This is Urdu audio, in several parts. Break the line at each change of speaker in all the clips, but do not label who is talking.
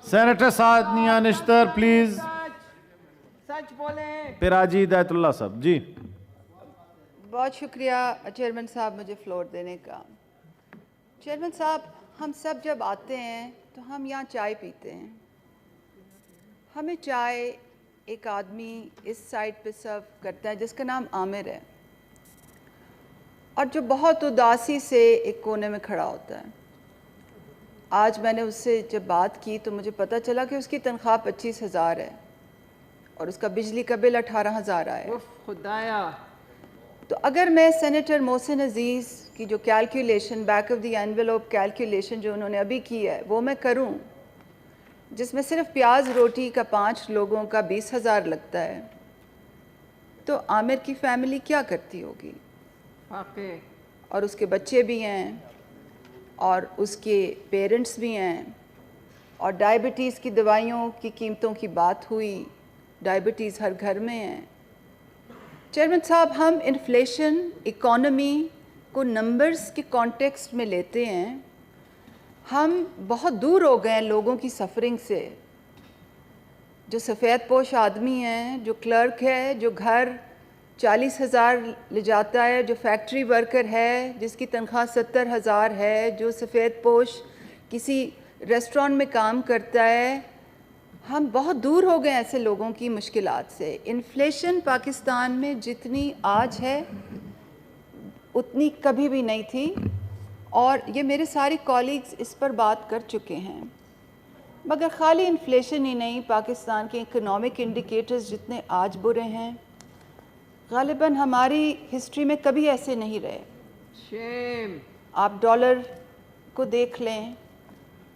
Senator Sadia Nishtar please.
سچ بولیں.
پراجی ہدایت اللہ صاحب جی.
بہت شکریہ چیئرمین صاحب مجھے فلور دینے کا. چیئرمین صاحب، ہم سب جب آتے ہیں تو ہم یہاں چائے پیتے ہیں. ہمیں چائے ایک آدمی اس سائڈ پہ سرو کرتا ہے جس کا نام عامر ہے، اور جو بہت اداسی سے ایک کونے میں کھڑا ہوتا ہے. آج میں نے اس سے جب بات کی تو مجھے پتہ چلا کہ اس کی تنخواہ 25,000 ہے اور اس کا بجلی کا بل 18,000 آیا ہے.
خدایا.
تو اگر میں سینیٹر محسن عزیز کی جو calculation back of the envelope calculation جو انہوں نے ابھی کی ہے وہ میں کروں، جس میں صرف پیاز روٹی کا 5 لوگوں کا 20,000 لگتا ہے، تو عامر کی فیملی کیا کرتی ہوگی؟
واقعی.
اور اس کے بچے بھی ہیں اور اس کے پیرنٹس بھی ہیں، اور ڈائبٹیز کی دوائیوں کی قیمتوں کی بات ہوئی، ڈائبٹیز ہر گھر میں ہے. چیئرمین صاحب، ہم انفلیشن اکانومی کو نمبرز کے کانٹیکسٹ میں لیتے ہیں. ہم بہت دور ہو گئے ہیں لوگوں کی سفرنگ سے. جو سفید پوش آدمی ہیں، جو کلرک ہے، جو گھر 40,000 لے جاتا ہے، جو فیکٹری ورکر ہے جس کی تنخواہ 70,000 ہے، جو سفید پوش کسی ریسٹورانٹ میں کام کرتا ہے، ہم بہت دور ہو گئے ایسے لوگوں کی مشکلات سے. انفلیشن پاکستان میں جتنی آج ہے اتنی کبھی بھی نہیں تھی، اور یہ میرے سارے کالیگز اس پر بات کر چکے ہیں. مگر خالی انفلیشن ہی نہیں، پاکستان کے اکنامک انڈیکیٹرز جتنے آج برے ہیں، غالباً ہماری ہسٹری میں کبھی ایسے نہیں رہے.
شیم.
آپ ڈالر کو دیکھ لیں،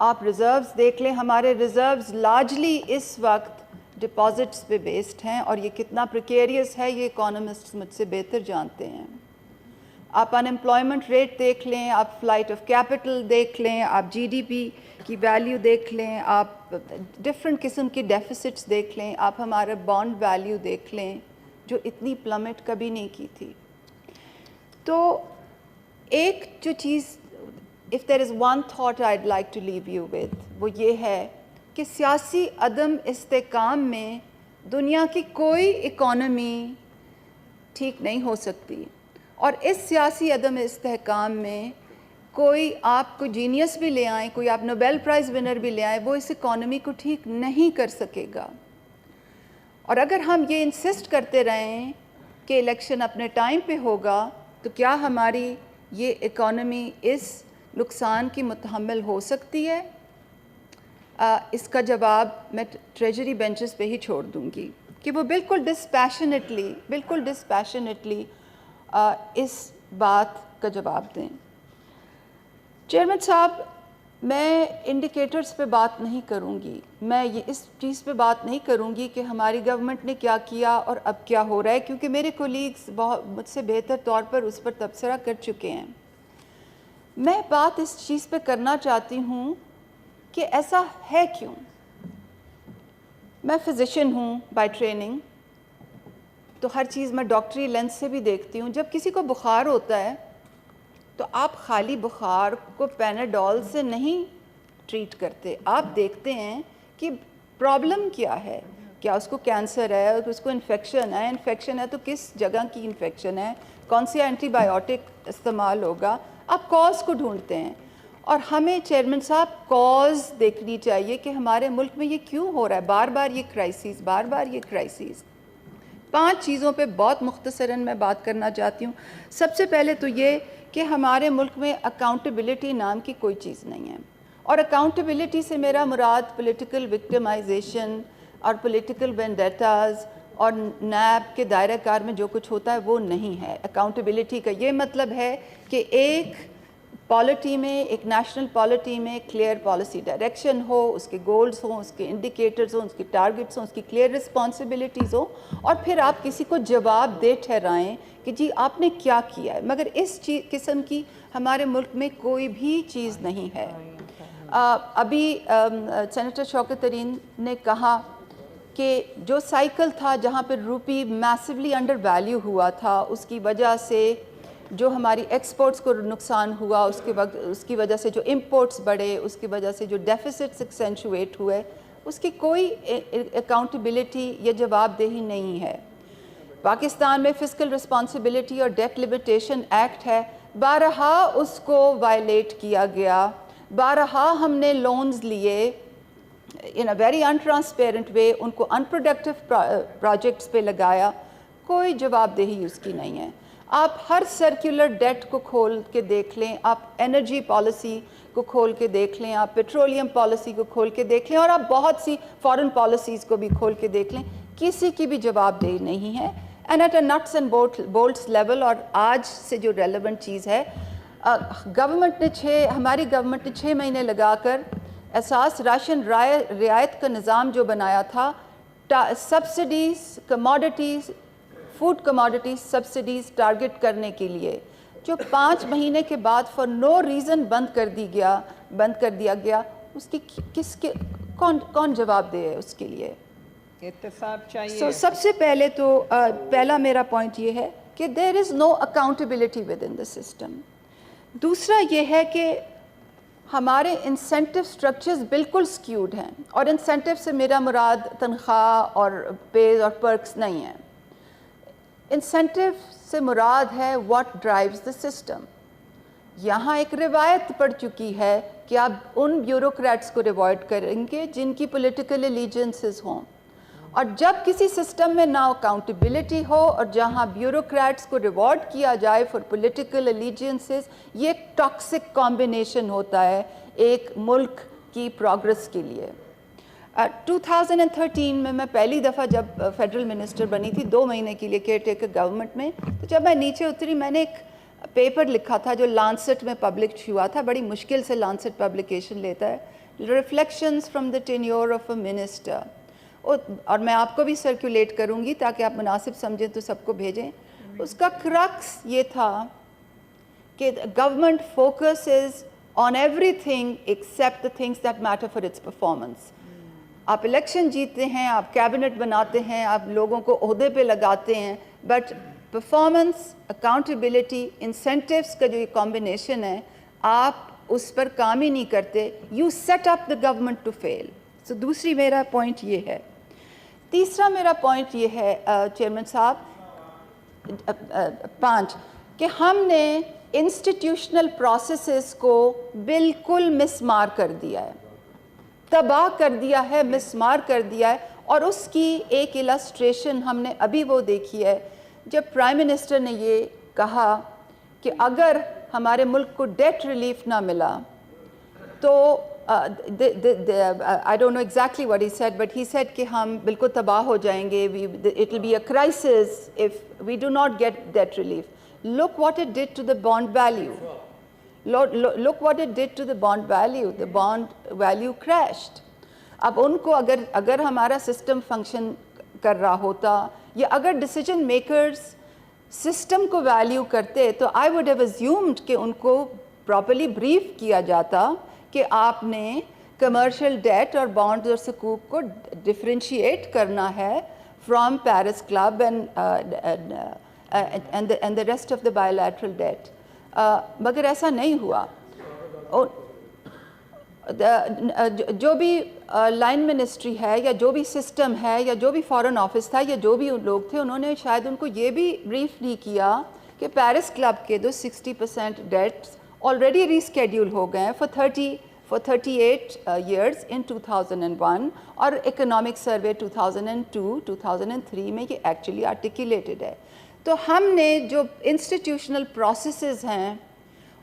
آپ ریزروز دیکھ لیں. ہمارے ریزروز لارجلی اس وقت ڈپازٹس پہ بیسڈ ہیں، اور یہ کتنا پریکیریس ہے یہ اکانومسٹس مجھ سے بہتر جانتے ہیں. آپ ان امپلائمنٹ ریٹ دیکھ لیں، آپ فلائٹ آف کیپٹل دیکھ لیں، آپ جی ڈی پی کی ویلیو دیکھ لیں، آپ ڈفرینٹ قسم کی ڈیفیسٹس دیکھ لیں، آپ ہمارا بانڈ ویلیو دیکھ لیں جو اتنی پلمٹ کبھی نہیں کی تھی. تو ایک جو چیز، if there is one thought I'd like to leave you with، وہ یہ ہے کہ سیاسی عدم استحکام میں دنیا کی کوئی اکانومی ٹھیک نہیں ہو سکتی، اور اس سیاسی عدم استحکام میں کوئی آپ کو جینیس بھی لے آئیں، کوئی آپ نوبیل پرائز ونر بھی لے آئیں، وہ اس اکانومی کو ٹھیک نہیں کر سکے گا. اور اگر ہم یہ انسسٹ کرتے رہیں کہ الیکشن اپنے ٹائم پہ ہوگا تو کیا ہماری یہ اکانومی اس نقصان کی متحمل ہو سکتی ہے؟ اس کا جواب میں ٹریجری بینچز پہ ہی چھوڑ دوں گی کہ وہ بالکل ڈسپیشنیٹلی اس بات کا جواب دیں. چیئرمین صاحب، میں انڈیکیٹرز پہ بات نہیں کروں گی، میں اس چیز پہ بات نہیں کروں گی کہ ہماری گورنمنٹ نے کیا کیا اور اب کیا ہو رہا ہے، کیونکہ میرے کولیگز مجھ سے بہتر طور پر اس پر تبصرہ کر چکے ہیں. میں بات اس چیز پہ کرنا چاہتی ہوں کہ ایسا ہے کیوں. میں فزیشین ہوں بائی ٹریننگ، تو ہر چیز میں ڈاکٹری لینس سے بھی دیکھتی ہوں. جب کسی کو بخار ہوتا ہے تو آپ خالی بخار کو پیناڈول سے نہیں ٹریٹ کرتے، آپ دیکھتے ہیں کہ پرابلم کیا ہے. کیا اس کو کینسر ہے، اس کو انفیکشن ہے تو کس جگہ کی انفیکشن ہے، کون سی اینٹی بائیوٹک استعمال ہوگا. آپ کاز کو ڈھونڈتے ہیں، اور ہمیں چیئرمین صاحب کاز دیکھنی چاہیے کہ ہمارے ملک میں یہ کیوں ہو رہا ہے، بار بار یہ کرائسیز. 5 چیزوں پہ بہت مختصراً میں بات کرنا چاہتی ہوں. سب سے پہلے تو یہ کہ ہمارے ملک میں اکاؤنٹیبلٹی نام کی کوئی چیز نہیں ہے، اور اکاؤنٹیبلٹی سے میرا مراد پولیٹیکل وکٹمائزیشن اور پولیٹیکل وینڈیٹاز اور نیب کے دائرہ کار میں جو کچھ ہوتا ہے وہ نہیں ہے. اکاؤنٹیبلٹی کا یہ مطلب ہے کہ ایک پالیٹی میں، ایک نیشنل پالیٹی میں کلیئر پالیسی ڈائریکشن ہو، اس کے گولز ہوں، اس کے انڈیکیٹرز ہوں، اس کے ٹارگٹس ہوں، اس کی کلیئر رسپانسبلٹیز ہوں، اور پھر آپ کسی کو جواب دے ٹھہرائیں کہ جی آپ نے کیا کیا ہے. مگر اس قسم کی ہمارے ملک میں کوئی بھی چیز نہیں ہے. ابھی سینیٹر شوکت ترین نے کہا کہ جو سائیکل تھا جہاں پہ روپی میسیولی انڈر ویلیو ہوا تھا، اس کی وجہ سے جو ہماری ایکسپورٹس کو نقصان ہوا اس کی وجہ سے جو امپورٹس بڑھے، اس کی وجہ سے جو ڈیفیسٹس ایکسینچویٹ ہوئے، اس کی کوئی اکاؤنٹیبلٹی یا جواب دہی نہیں ہے۔ پاکستان میں فسکل رسپانسبلٹی اور ڈیٹ لمیٹیشن ایکٹ ہے، بارہا اس کو وائلیٹ کیا گیا، بارہا ہم نے لونز لیے in a very untransparent way، ان کو unproductive پروجیکٹس پہ لگایا، کوئی جواب دہی اس کی نہیں ہے۔ آپ ہر سرکولر ڈیٹ کو کھول کے دیکھ لیں، آپ انرجی پالیسی کو کھول کے دیکھ لیں، آپ پیٹرولیم پالیسی کو کھول کے دیکھ لیں، اور آپ بہت سی فارن پالیسیز کو بھی کھول کے دیکھ لیں، کسی کی بھی جواب دہی نہیں ہے۔ And at a nuts and bolts level, اور آج سے جو ریلیونٹ چیز ہے، ہماری گورنمنٹ نے 6 مہینے لگا کر اساس راشن رعایت کا نظام جو بنایا تھا، subsidies commodities, food commodities subsidies target کرنے کے لیے، جو 5 مہینے کے بعد فار نو ریزن بند کر دیا گیا، اس کی کون جواب دے اس کے لیے؟
احتساب چاہیے۔
سب سے پہلے تو پہلا میرا پوائنٹ یہ ہے کہ there is no accountability within the system. دوسرا یہ ہے کہ ہمارے انسینٹیو سٹرکچرز بالکل سکیوڈ ہیں، اور انسینٹیو سے میرا مراد تنخواہ اور پیز اور پرکس نہیں ہیں۔ انسینٹیو سے مراد ہے واٹ ڈرائیوز دا سسٹم۔ یہاں ایک روایت پڑ چکی ہے کہ آپ ان بیوروکریٹس کو ریوارڈ کریں گے جن کی پولیٹیکل ایلیجنسز ہوں، اور جب کسی سسٹم میں نہ اکاؤنٹیبلٹی ہو اور جہاں بیوروکریٹس کو ریوارڈ کیا جائے فار پولیٹیکل ایلیجنسز، یہ ایک ٹاکسک کمبینیشن ہوتا ہے ایک ملک کی پروگرس کے لیے۔ 2013 میں پہلی دفعہ جب فیڈرل منسٹر بنی تھی 2 مہینے کے لیے کیئر ٹیکر گورنمنٹ میں، تو جب میں نیچے اتری میں نے ایک پیپر لکھا تھا جو لانسٹ میں پبلش ہوا تھا، بڑی مشکل سے لانسٹ پبلیکیشن لیتا ہے، reflections from the tenure of a minister, اور میں آپ کو بھی سرکولیٹ کروں گی تاکہ آپ مناسب سمجھیں تو سب کو بھیجیں۔ اس کا کرکس یہ تھا کہ government focuses on every thing accept the things that matter for its performance. آپ الیکشن جیتتے ہیں، آپ کیبنٹ بناتے ہیں، آپ لوگوں کو عہدے پہ لگاتے ہیں، بٹ پرفارمنس، اکاؤنٹیبلٹی، انسینٹیوز کا جو یہ کمبینیشن ہے، آپ اس پر کام ہی نہیں کرتے۔ You set up the government to fail. So دوسری میرا پوائنٹ یہ ہے۔ تیسرا میرا پوائنٹ یہ ہے چیئرمین صاحب، 5، کہ ہم نے انسٹیٹیوشنل پروسیسز کو بالکل مسمار کر دیا ہے، تباہ کر دیا ہے، مسمار کر دیا ہے، اور اس کی ایک السٹریشن ہم نے ابھی وہ دیکھی ہے جب پرائم منسٹر نے یہ کہا کہ اگر ہمارے ملک کو ڈیٹ ریلیف نہ ملا تو I don't know exactly what he said, but he said کہ ہم بالکل تباہ ہو جائیں گے، it will be a crisis if we do not get debt relief. Look what it did to the bond value. Look what it did to the bond value. The bond value crashed. اب ان کو اگر ہمارا سسٹم فنکشن کر رہا ہوتا، یا اگر ڈیسیجن میکرز سسٹم کو ویلیو کرتے، تو I would have assumed کہ ان کو پراپرلی بریف کیا جاتا کہ آپ نے کمرشل ڈیٹ اور بانڈز اور سکوک کو ڈفرینشیٹ کرنا ہے from Paris Club and the rest of the bilateral debt, مگر ایسا نہیں ہوا۔ جو بھی لائن منسٹری ہے، یا جو بھی سسٹم ہے، یا جو بھی فارن آفس تھا، یا جو بھی لوگ تھے، انہوں نے شاید ان کو یہ بھی بریف نہیں کیا کہ پیرس کلب کے 60% ڈیٹس already reschedule ہو گئے ہیں for 38 years in 2001، اور اکنامک سروے 2002-2003 میں یہ ایکچولی آرٹیکولیٹڈ ہے۔ تو ہم نے جو انسٹیٹیوشنل پروسیسز ہیں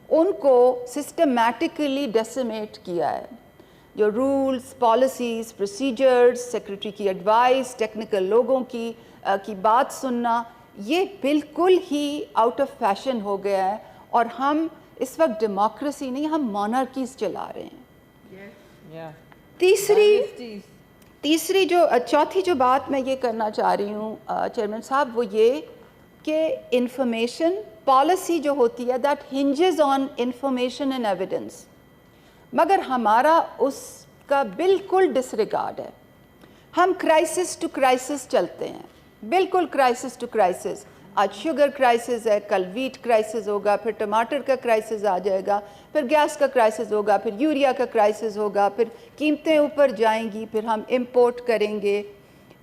ان کو سسٹمیٹکلی ڈیسیمیٹ کیا ہے، جو رولز، پالیسیز، پروسیجرز، سیکرٹری کی ایڈوائس، ٹیکنیکل لوگوں کی بات سننا، یہ بالکل ہی آؤٹ آف فیشن ہو گیا ہے، اور ہم اس وقت ڈیموکریسی نہیں، ہم مونارکیز چلا رہے ہیں۔ تیسری چوتھی جو بات میں یہ کرنا چاہ رہی ہوں چیئرمین صاحب، وہ یہ کہ انفارمیشن پالیسی جو ہوتی ہے that hinges on information and evidence, مگر ہمارا اس کا بالکل ڈسریگارڈ ہے۔ ہم کرائسس ٹو کرائسس چلتے ہیں، بالکل کرائسس ٹو کرائسس۔ آج شوگر کرائسس ہے، کل ویٹ کرائسس ہوگا، پھر ٹماٹر کا کرائسس آ جائے گا، پھر گیس کا کرائسس ہوگا، پھر یوریا کا کرائسس ہوگا، پھر قیمتیں اوپر جائیں گی، پھر ہم امپورٹ کریں گے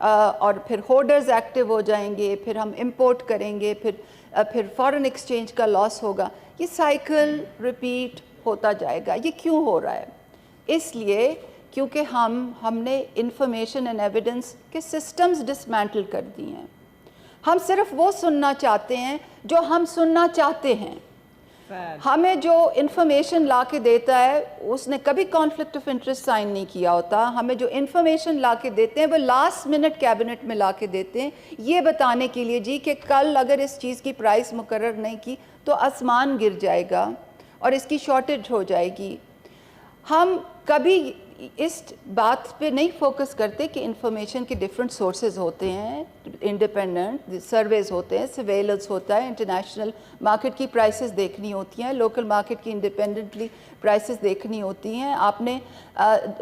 اور پھر ہولڈرز ایکٹیو ہو جائیں گے، پھر ہم امپورٹ کریں گے، پھر فارن ایکسچینج کا لاس ہوگا. یہ سائیکل ریپیٹ ہوتا جائے گا. یہ کیوں ہو رہا ہے؟ اس لیے کیونکہ ہم نے انفارمیشن اینڈ ایویڈنس کے سسٹمز ڈسمینٹل کر دی ہیں. ہم صرف وہ سننا چاہتے ہیں جو ہم سننا چاہتے ہیں. ہمیں جو انفارمیشن لا کے دیتا ہے اس نے کبھی کانفلکٹ آف انٹرسٹ سائن نہیں کیا ہوتا. ہمیں جو انفارمیشن لا کے دیتے ہیں وہ لاسٹ منٹ کیبنٹ میں لا کے دیتے ہیں یہ بتانے کے لیے جی کہ کل اگر اس چیز کی پرائس مقرر نہیں کی تو آسمان گر جائے گا اور اس کی شارٹیج ہو جائے گی. ہم کبھی اس بات پہ نہیں فوکس کرتے کہ انفارمیشن کے ڈفرینٹ سورسز ہوتے ہیں, انڈیپینڈنٹ سرویز ہوتے ہیں, سرویلنس ہوتا ہے, انٹرنیشنل مارکیٹ کی پرائسز دیکھنی ہوتی ہیں, لوکل مارکیٹ کی انڈیپینڈنٹلی پرائسز دیکھنی ہوتی ہیں. آپ نے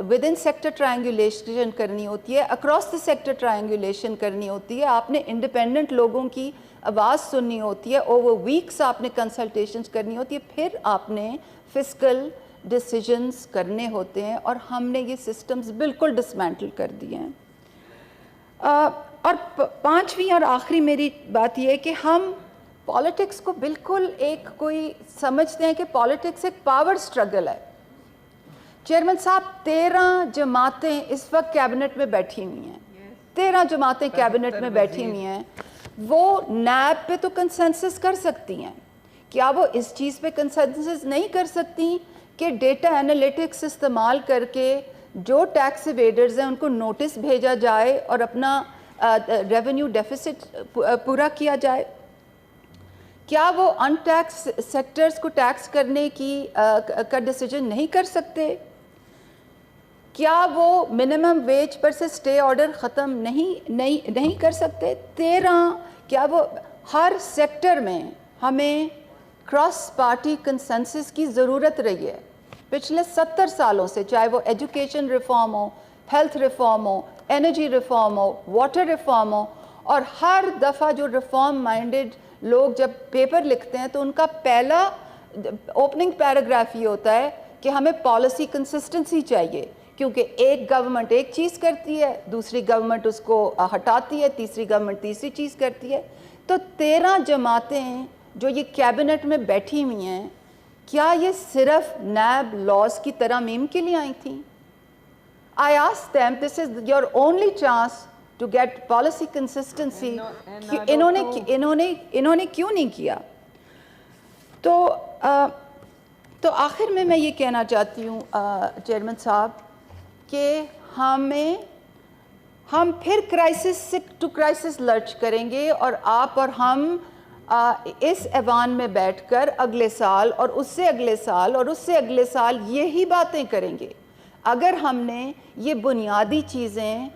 ود ان سیکٹر ٹرائنگولیشن کرنی ہوتی ہے, اکراس دا سیکٹر ٹرائنگولیشن کرنی ہوتی ہے. آپ نے انڈیپینڈنٹ لوگوں کی آواز سننی ہوتی ہے, اوور ویکس آپ نے کنسلٹیشنز کرنی ہوتی ہے, پھر آپ نے فسکل ڈیسیجنز کرنے ہوتے ہیں. اور ہم نے یہ سسٹمز بالکل ڈسمینٹل کر دیے ہیں. اور پانچویں اور آخری میری بات یہ ہے کہ ہم پالیٹکس کو بالکل ایک کوئی سمجھتے ہیں کہ پالیٹکس ایک پاور سٹرگل ہے. چیئرمین صاحب 13 جماعتیں اس وقت کیبنٹ میں بیٹھی ہوئی ہیں, 13 جماعتیں کیبنٹ میں بیٹھی ہوئی ہیں. وہ نیب پہ تو کنسنسس کر سکتی ہیں, کیا وہ اس چیز پہ کنسنسس نہیں کر سکتی کہ ڈیٹا انالیٹکس استعمال کر کے جو ٹیکس ایویڈرز ہیں ان کو نوٹس بھیجا جائے اور اپنا ریونیو ڈیفیسٹ پورا کیا جائے؟ کیا وہ ان ٹیکس سیکٹرز کو ٹیکس کرنے کا ڈیسیجن نہیں کر سکتے؟ کیا وہ منیمم ویج پر سے اسٹے آرڈر ختم نہیں کر سکتے؟ 13 کیا وہ ہر سیکٹر میں ہمیں کراس پارٹی کنسنسس کی ضرورت رہی ہے پچھلے 70 سالوں سے, چاہے وہ ایجوکیشن ریفارم ہو, ہیلتھ ریفارم ہو, انرجی ریفارم ہو, واٹر ریفارم ہو. اور ہر دفعہ جو ریفارم مائنڈڈ لوگ جب پیپر لکھتے ہیں تو ان کا پہلا اوپننگ پیراگراف یہ ہوتا ہے کہ ہمیں پالیسی کنسسٹنسی چاہیے, کیونکہ ایک گورنمنٹ ایک چیز کرتی ہے, دوسری گورنمنٹ اس کو ہٹاتی ہے, تیسری گورنمنٹ تیسری چیز کرتی ہے. تو 13 جماعتیں جو یہ کیبنٹ میں بیٹھی ہوئی ہیں, کیا یہ صرف نیب لاز کی ترامیم کے لیے آئی تھیں؟ I asked them, this is your only chance to get policy consistency. انہوں نے کیوں نہیں کیا؟ تو آخر میں یہ کہنا چاہتی ہوں چیئرمین صاحب کہ ہم پھر کرائسس ٹو کرائسس لرچ کریں گے, اور آپ اور ہم اس ایوان میں بیٹھ کر اگلے سال اور اس سے اگلے سال اور اس سے اگلے سال یہی باتیں کریں گے. اگر ہم نے یہ بنیادی چیزیں,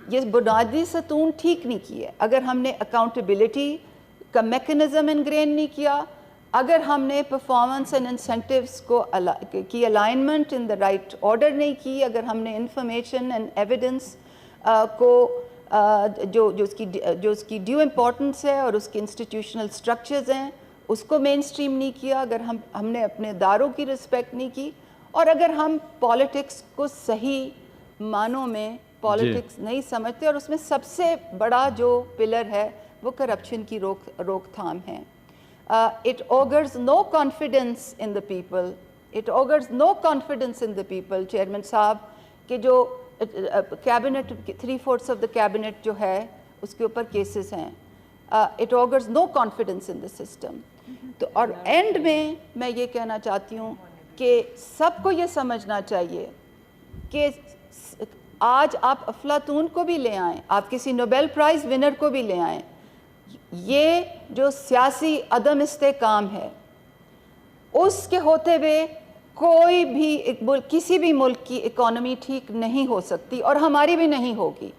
یہ بنیادی ستون ٹھیک نہیں کی ہے, اگر ہم نے اکاؤنٹیبلٹی کا میکنزم انگرین نہیں کیا, اگر ہم نے پرفارمنس اینڈ انسینٹیوز کی alignment in the right order نہیں کی, اگر ہم نے انفارمیشن اینڈ ایویڈنس کو جو اس کی ڈیو امپورٹنس ہے اور اس کی انسٹیٹیوشنل سٹرکچرز ہیں اس کو مین سٹریم نہیں کیا, اگر ہم نے اپنے اداروں کی رسپیکٹ نہیں کی, اور اگر ہم پالیٹکس کو صحیح معنوں میں پالیٹکس نہیں سمجھتے, اور اس میں سب سے بڑا جو پلر ہے وہ کرپشن کی روک تھام ہے. It augurs no confidence in the people. It augurs no confidence in the people, chairman صاحب, کہ جو کیبنٹ 3/4 آف دا کیبنٹ جو ہے اس کے اوپر کیسز ہیں. It augurs no confidence in the system. تو اور اینڈ میں یہ کہنا چاہتی ہوں کہ سب کو یہ سمجھنا چاہیے کہ آج آپ افلاطون کو بھی لے آئیں, آپ کسی نوبیل پرائز ونر کو بھی لے آئیں, یہ جو سیاسی عدم استحکام ہے اس کے ہوتے ہوئے کوئی بھی کسی بھی ملک کی اکانومی ٹھیک نہیں ہو سکتی, اور ہماری بھی نہیں ہوگی.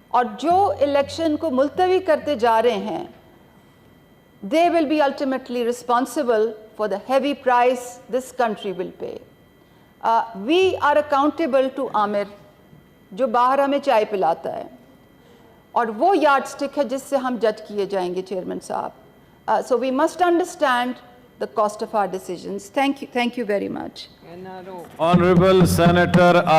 اور جو الیکشن کو ملتوی کرتے جا رہے ہیں they will be ultimately responsible for the heavy price this country will pay. We are accountable to عامر جو باہر ہمیں چائے پلاتا ہے. اور وہ یارڈ سٹک ہے جس سے ہم جج کیے جائیں گے چیئرمین صاحب. So we must understand the cost of our decisions. Thank you very much.
NRO.
Honorable Senator